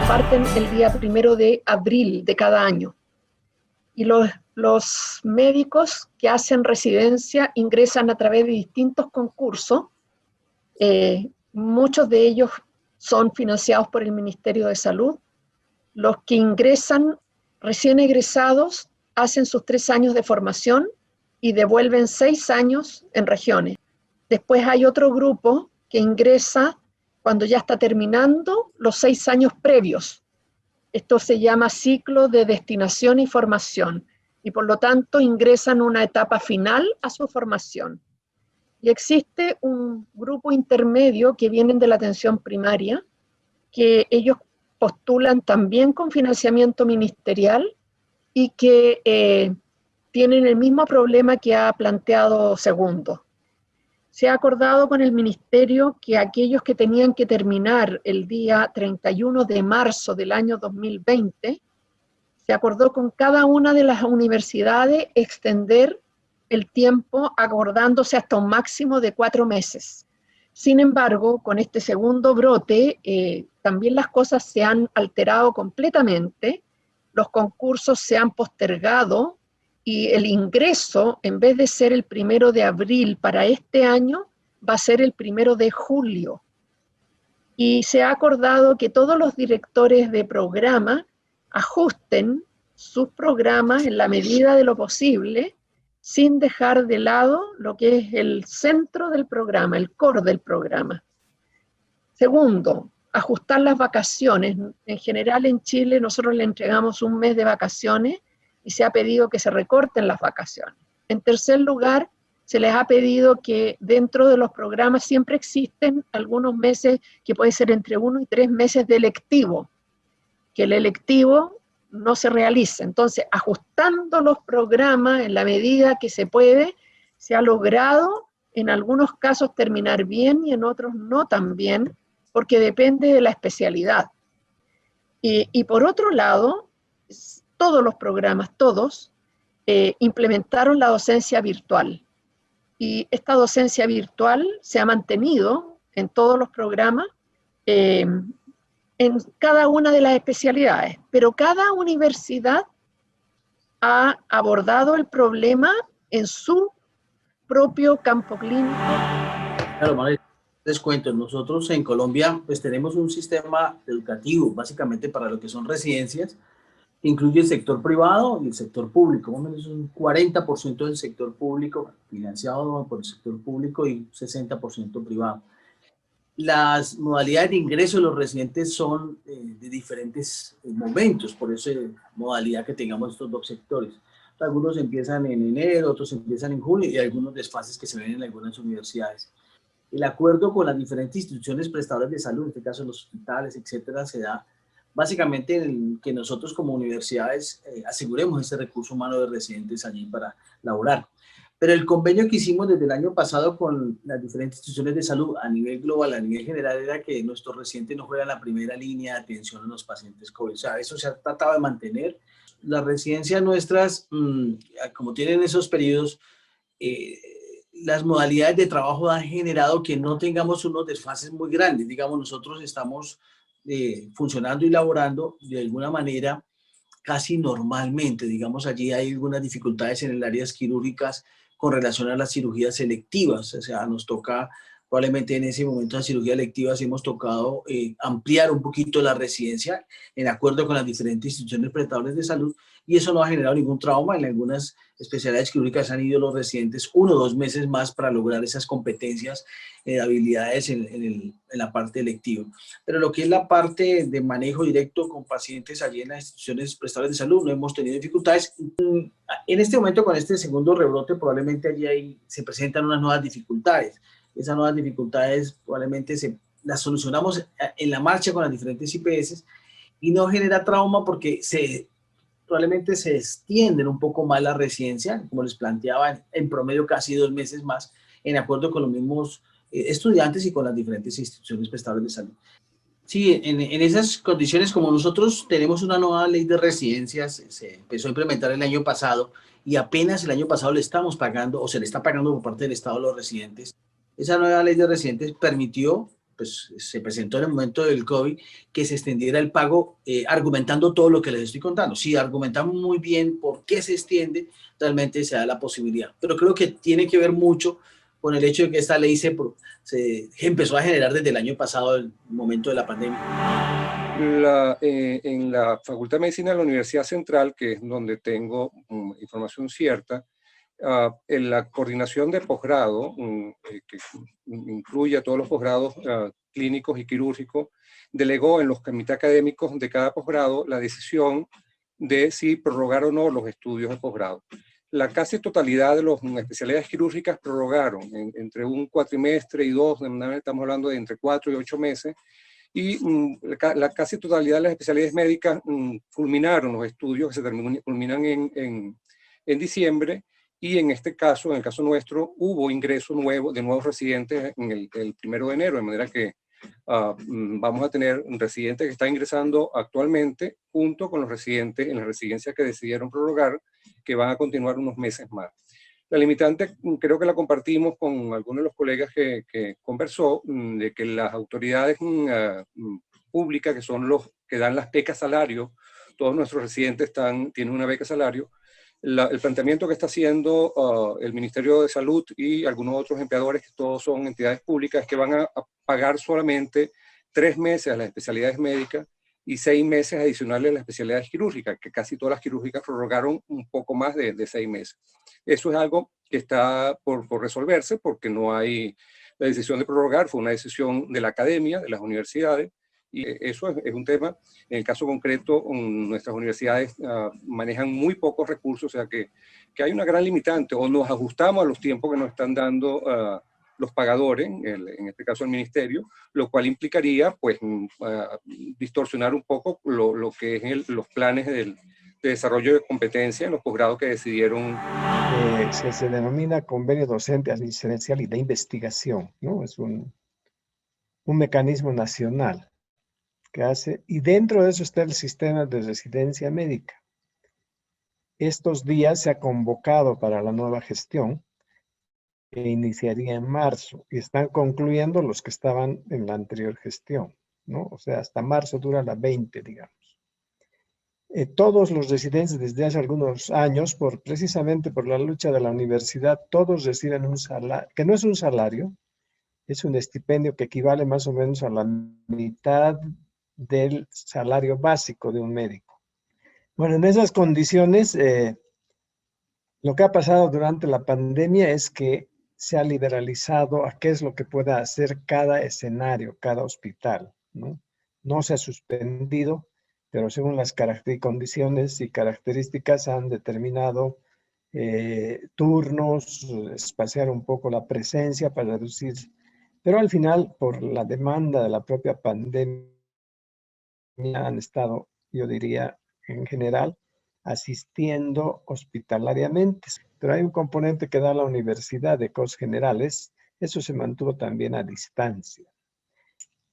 parten el día 1 de abril de cada año. Y los médicos que hacen residencia ingresan a través de distintos concursos. Muchos de ellos son financiados por el Ministerio de Salud. Los que ingresan recién egresados hacen sus 3 años de formación y devuelven 6 años en regiones. Después hay otro grupo que ingresa cuando ya está terminando los 6 años previos. Esto se llama ciclo de destinación y formación, y por lo tanto ingresan una etapa final a su formación. Y existe un grupo intermedio que vienen de la atención primaria, que ellos postulan también con financiamiento ministerial y que tienen el mismo problema que ha planteado Segundo. Se ha acordado con el Ministerio que aquellos que tenían que terminar el día 31 de marzo del año 2020, se acordó con cada una de las universidades extender el tiempo acordándose hasta un máximo de 4 meses. Sin embargo, con este segundo brote, también las cosas se han alterado completamente, los concursos se han postergado y el ingreso, en vez de ser el 1 de abril para este año, va a ser el 1 de julio. Y se ha acordado que todos los directores de programa ajusten sus programas en la medida de lo posible, sin dejar de lado lo que es el centro del programa, el core del programa. Segundo, ajustar las vacaciones. En general en Chile nosotros le entregamos un mes de vacaciones y se ha pedido que se recorten las vacaciones. En tercer lugar, se les ha pedido que dentro de los programas siempre existen algunos meses que puede ser entre 1 y 3 meses de electivo, que el electivo no se realice. Entonces, ajustando los programas en la medida que se puede, se ha logrado en algunos casos terminar bien y en otros no tan bien, porque depende de la especialidad. Y por otro lado, todos los programas, todos, implementaron la docencia virtual. Y esta docencia virtual se ha mantenido en todos los programas, en cada una de las especialidades, pero cada universidad ha abordado el problema en su propio campo clínico. Claro, María, les cuento, nosotros en Colombia pues tenemos un sistema educativo básicamente para lo que son residencias, que incluye el sector privado y el sector público, más o menos un 40% del sector público financiado por el sector público y un 60% privado. Las modalidades de ingreso de los residentes son de diferentes momentos, por eso modalidad que tengamos estos dos sectores. Algunos empiezan en enero, otros empiezan en julio y algunos desfases que se ven en algunas universidades. El acuerdo con las diferentes instituciones prestadoras de salud, en este caso los hospitales, etcétera, se da básicamente en que nosotros como universidades aseguremos ese recurso humano de residentes allí para laborar. Pero el convenio que hicimos desde el año pasado con las diferentes instituciones de salud a nivel global, a nivel general, era que nuestros residentes no fueran la primera línea de atención a los pacientes COVID. O sea, eso se ha tratado de mantener. Las residencias nuestras, como tienen esos periodos, las modalidades de trabajo han generado que no tengamos unos desfases muy grandes. Digamos, nosotros estamos funcionando y laborando de alguna manera casi normalmente. Digamos, allí hay algunas dificultades en el áreas quirúrgicas con relación a las cirugías selectivas. O sea, nos toca, probablemente en ese momento de cirugías selectivas hemos tocado ampliar un poquito la residencia en acuerdo con las diferentes instituciones prestadoras de salud, y eso no ha generado ningún trauma. En algunas especialidades quirúrgicas han ido los residentes 1 o 2 meses más para lograr esas competencias, habilidades en la parte electiva. Pero lo que es la parte de manejo directo con pacientes allí en las instituciones prestadoras de salud, no hemos tenido dificultades. En este momento, con este segundo rebrote, probablemente allí se presentan unas nuevas dificultades. Esas nuevas dificultades probablemente las solucionamos en la marcha con las diferentes IPS y no genera trauma porque probablemente se extienden un poco más la residencia, como les planteaba, en promedio casi 2 meses más, en acuerdo con los mismos estudiantes y con las diferentes instituciones prestadoras de salud. Sí, en esas condiciones, como nosotros tenemos una nueva ley de residencias, se empezó a implementar el año pasado y apenas el año pasado le estamos pagando, o se le está pagando por parte del Estado a los residentes. Esa nueva ley de residentes permitió pues se presentó en el momento del COVID, que se extendiera el pago, argumentando todo lo que les estoy contando. Si argumentamos muy bien por qué se extiende, realmente se da la posibilidad. Pero creo que tiene que ver mucho con el hecho de que esta ley se empezó a generar desde el año pasado, el momento de la pandemia. En la Facultad de Medicina de la Universidad Central, que es donde tengo información cierta, en la coordinación de posgrado, que incluye a todos los posgrados clínicos y quirúrgicos, delegó en los comités académicos de cada posgrado la decisión de si prorrogar o no los estudios de posgrado. La casi totalidad de las especialidades quirúrgicas prorrogaron entre un cuatrimestre y dos, estamos hablando de entre 4 y 8 meses, y la casi totalidad de las especialidades médicas culminaron los estudios que se culminan en diciembre, y en este caso, en el caso nuestro, hubo ingreso de nuevos residentes en el 1 de enero, de manera que vamos a tener residentes que están ingresando actualmente junto con los residentes en las residencias que decidieron prorrogar, que van a continuar unos meses más. La limitante creo que la compartimos con algunos de los colegas que conversó, de que las autoridades públicas, que son los que dan las becas salario, todos nuestros residentes tienen una beca salario. El planteamiento que está haciendo el Ministerio de Salud y algunos otros empleadores, que todos son entidades públicas, es que van a pagar solamente 3 meses a las especialidades médicas y 6 meses adicionales a las especialidades quirúrgicas, que casi todas las quirúrgicas prorrogaron un poco más de 6 meses. Eso es algo que está por resolverse, porque no hay, la decisión de prorrogar fue una decisión de la academia, de las universidades, y eso es un tema. En el caso concreto, nuestras universidades manejan muy pocos recursos, o sea que hay una gran limitante, o nos ajustamos a los tiempos que nos están dando los pagadores, en este caso el ministerio, lo cual implicaría pues distorsionar un poco lo que es los planes de desarrollo de competencia en los posgrados que decidieron. Se denomina convenio docente asistencial y de investigación, ¿no? Es un mecanismo nacional que hace, y dentro de eso está el sistema de residencia médica. Estos días se ha convocado para la nueva gestión, que iniciaría en marzo, y están concluyendo los que estaban en la anterior gestión, ¿no? O sea, hasta marzo dura la 20, digamos. Todos los residentes desde hace algunos años, precisamente por la lucha de la universidad, todos reciben un salario, que no es un salario, es un estipendio que equivale más o menos a la mitad del salario básico de un médico. Bueno, en esas condiciones, lo que ha pasado durante la pandemia es que se ha liberalizado a qué es lo que pueda hacer cada escenario, cada hospital, ¿no? No se ha suspendido, pero según las condiciones y características han determinado turnos, espaciar un poco la presencia para reducir, pero al final, por la demanda de la propia pandemia, han estado, yo diría, en general, asistiendo hospitalariamente. Pero hay un componente que da la universidad de cosas generales, eso se mantuvo también a distancia.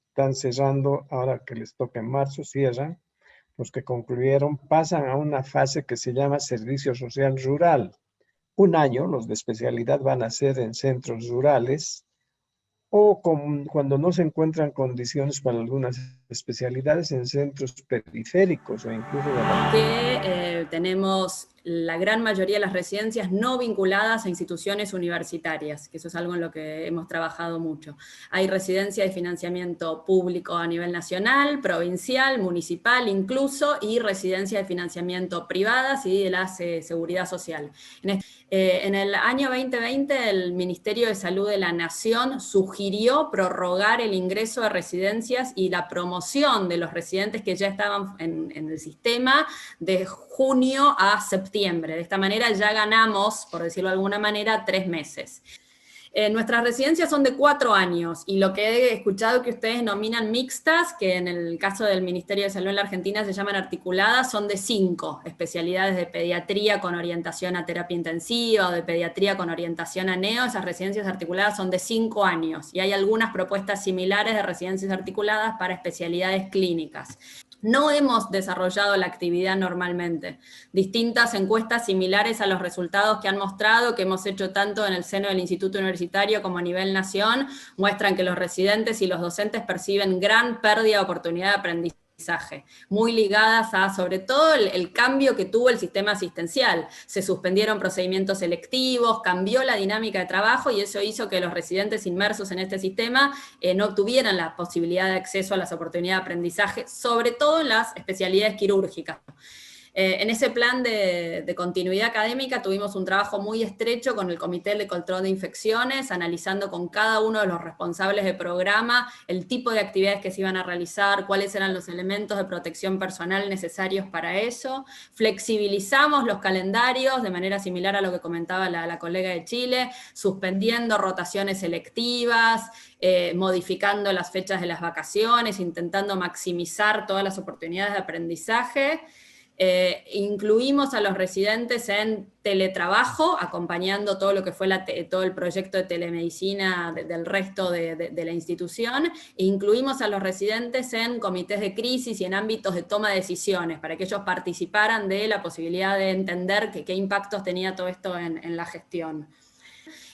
Están cerrando, ahora que les toca en marzo, cierran. Los que concluyeron pasan a una fase que se llama servicio social rural. Un año, los de especialidad van a ser en centros rurales, o cuando no se encuentran condiciones para algunas especialidades en centros periféricos o incluso tenemos la gran mayoría de las residencias no vinculadas a instituciones universitarias, que eso es algo en lo que hemos trabajado mucho. Hay residencias de financiamiento público a nivel nacional, provincial, municipal incluso, y residencias de financiamiento privadas y de la seguridad social. En el año 2020, el Ministerio de Salud de la Nación sugirió prorrogar el ingreso de residencias y la promoción de los residentes que ya estaban en el sistema de junio a septiembre. De esta manera ya ganamos, por decirlo de alguna manera, 3 meses. Nuestras residencias son de 4 años, y lo que he escuchado que ustedes denominan mixtas, que en el caso del Ministerio de Salud en la Argentina se llaman articuladas, son de 5 especialidades de pediatría con orientación a terapia intensiva o de pediatría con orientación a neo. Esas residencias articuladas son de 5 años, y hay algunas propuestas similares de residencias articuladas para especialidades clínicas. No hemos desarrollado la actividad normalmente. Distintas encuestas similares a los resultados que han mostrado, que hemos hecho tanto en el seno del Instituto Universitario universitario como a nivel nación muestran que los residentes y los docentes perciben gran pérdida de oportunidad de aprendizaje, muy ligadas a, sobre todo, el cambio que tuvo el sistema asistencial. Se suspendieron procedimientos selectivos, cambió la dinámica de trabajo y eso hizo que los residentes inmersos en este sistema no obtuvieran la posibilidad de acceso a las oportunidades de aprendizaje, sobre todo en las especialidades quirúrgicas. En ese plan de continuidad académica tuvimos un trabajo muy estrecho con el Comité de Control de Infecciones, analizando con cada uno de los responsables de programa el tipo de actividades que se iban a realizar, cuáles eran los elementos de protección personal necesarios para eso. Flexibilizamos los calendarios de manera similar a lo que comentaba la colega de Chile, suspendiendo rotaciones selectivas, modificando las fechas de las vacaciones, intentando maximizar todas las oportunidades de aprendizaje. Incluimos a los residentes en teletrabajo, acompañando todo lo que fue todo el proyecto de telemedicina del resto de la institución, e incluimos a los residentes en comités de crisis y en ámbitos de toma de decisiones, para que ellos participaran de la posibilidad de entender qué impactos tenía todo esto en la gestión.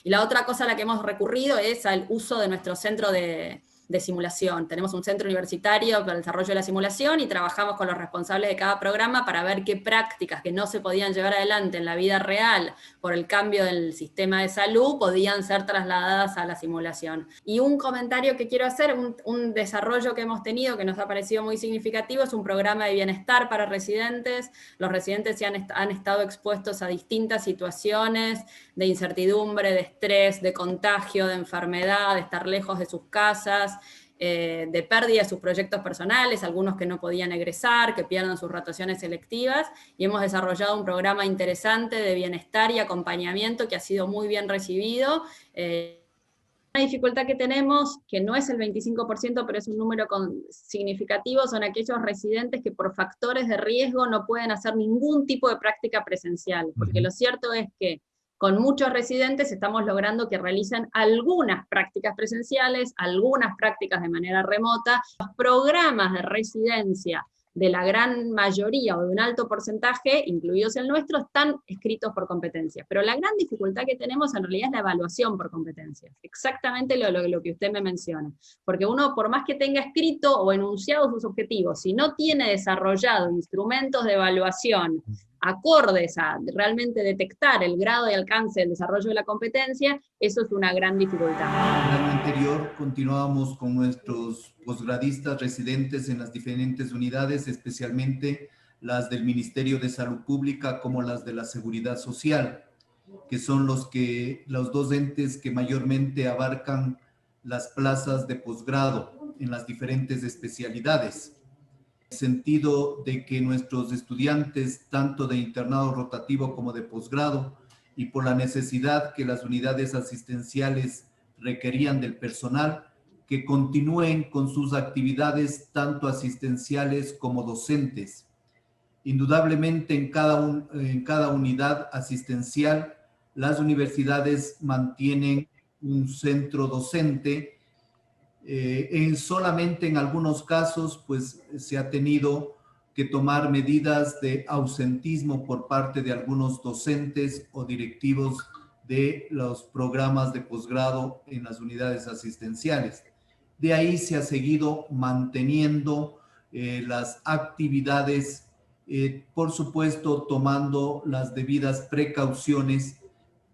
Y la otra cosa a la que hemos recurrido es al uso de nuestro centro de simulación. Tenemos un centro universitario para el desarrollo de la simulación y trabajamos con los responsables de cada programa para ver qué prácticas que no se podían llevar adelante en la vida real por el cambio del sistema de salud podían ser trasladadas a la simulación. Y un comentario que quiero hacer, un desarrollo que hemos tenido que nos ha parecido muy significativo, es un programa de bienestar para residentes. Los residentes han estado expuestos a distintas situaciones de incertidumbre, de estrés, de contagio, de enfermedad, de estar lejos de sus casas, de pérdida de sus proyectos personales, algunos que no podían egresar, que pierdan sus rotaciones selectivas, y hemos desarrollado un programa interesante de bienestar y acompañamiento que ha sido muy bien recibido. Una dificultad que tenemos, que no es el 25%, pero es un número significativo, son aquellos residentes que por factores de riesgo no pueden hacer ningún tipo de práctica presencial, porque lo cierto es que con muchos residentes estamos logrando que realicen algunas prácticas presenciales, algunas prácticas de manera remota. Los programas de residencia de la gran mayoría o de un alto porcentaje, incluidos el nuestro, están escritos por competencias. Pero la gran dificultad que tenemos en realidad es la evaluación por competencias. Exactamente lo que usted me menciona. Porque uno, por más que tenga escrito o enunciado sus objetivos, si no tiene desarrollado instrumentos de evaluación acordes a realmente detectar el grado de alcance del desarrollo de la competencia, eso es una gran dificultad. En el año anterior continuábamos con nuestros posgradistas residentes en las diferentes unidades, especialmente las del Ministerio de Salud Pública como las de la Seguridad Social, que son los dos entes que mayormente abarcan las plazas de posgrado en las diferentes especialidades. Sentido de que nuestros estudiantes, tanto de internado rotativo como de posgrado, y por la necesidad que las unidades asistenciales requerían del personal, que continúen con sus actividades tanto asistenciales como docentes. Indudablemente en cada unidad asistencial, las universidades mantienen un centro docente. Solamente en algunos casos pues se ha tenido que tomar medidas de ausentismo por parte de algunos docentes o directivos de los programas de posgrado en las unidades asistenciales. De ahí se ha seguido manteniendo las actividades, por supuesto tomando las debidas precauciones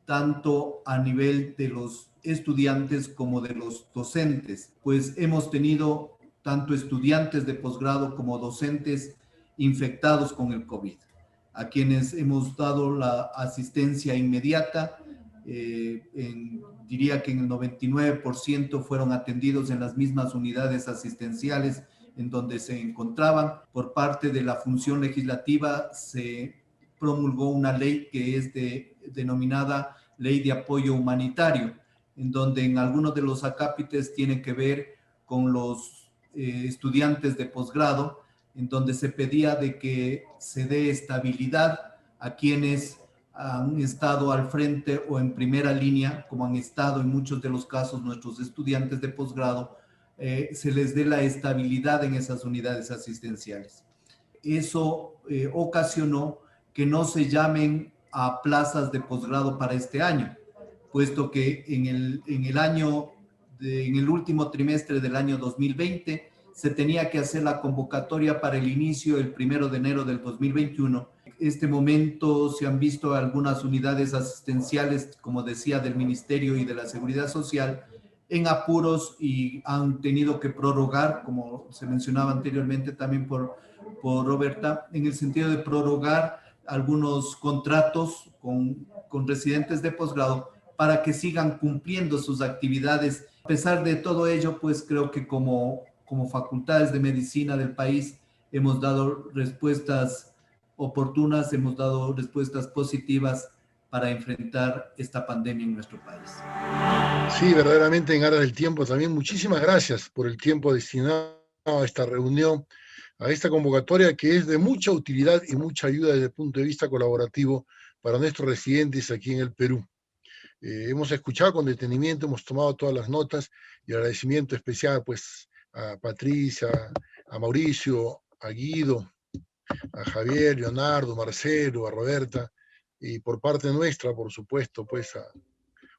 tanto a nivel de los estudiantes como de los docentes, pues hemos tenido tanto estudiantes de posgrado como docentes infectados con el COVID, a quienes hemos dado la asistencia inmediata. Diría que en el 99% fueron atendidos en las mismas unidades asistenciales en donde se encontraban. Por parte de la función legislativa se promulgó una ley que es denominada Ley de Apoyo Humanitario, en donde en algunos de los acápites tiene que ver con los estudiantes de posgrado, en donde se pedía de que se dé estabilidad a quienes han estado al frente o en primera línea, como han estado en muchos de los casos nuestros estudiantes de posgrado, se les dé la estabilidad en esas unidades asistenciales. Eso ocasionó que no se llamen a plazas de posgrado para este año, puesto que en el último trimestre del año 2020 se tenía que hacer la convocatoria para el inicio el 1 de enero del 2021. En este momento se han visto algunas unidades asistenciales, como decía, del Ministerio y de la Seguridad Social, en apuros y han tenido que prorrogar, como se mencionaba anteriormente también por Roberta, en el sentido de prorrogar algunos contratos con residentes de posgrado para que sigan cumpliendo sus actividades. A pesar de todo ello, pues creo que como facultades de medicina del país hemos dado respuestas oportunas, hemos dado respuestas positivas para enfrentar esta pandemia en nuestro país. Sí, verdaderamente en aras del tiempo también. Muchísimas gracias por el tiempo destinado a esta reunión, a esta convocatoria que es de mucha utilidad y mucha ayuda desde el punto de vista colaborativo para nuestros residentes aquí en el Perú. Hemos escuchado con detenimiento, hemos tomado todas las notas y agradecimiento especial pues a Patricia, a Mauricio, a Guido, a Javier, Leonardo, Marcelo, a Roberta, y por parte nuestra, por supuesto, pues a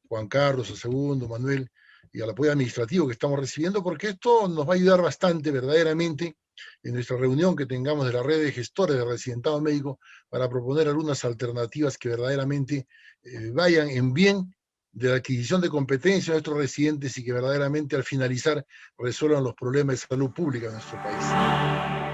Juan Carlos, a Segundo, Manuel, y al apoyo administrativo que estamos recibiendo, porque esto nos va a ayudar bastante verdaderamente en nuestra reunión que tengamos de la red de gestores de residentado médico para proponer algunas alternativas que verdaderamente vayan en bien de la adquisición de competencias de nuestros residentes y que verdaderamente al finalizar resuelvan los problemas de salud pública en nuestro país.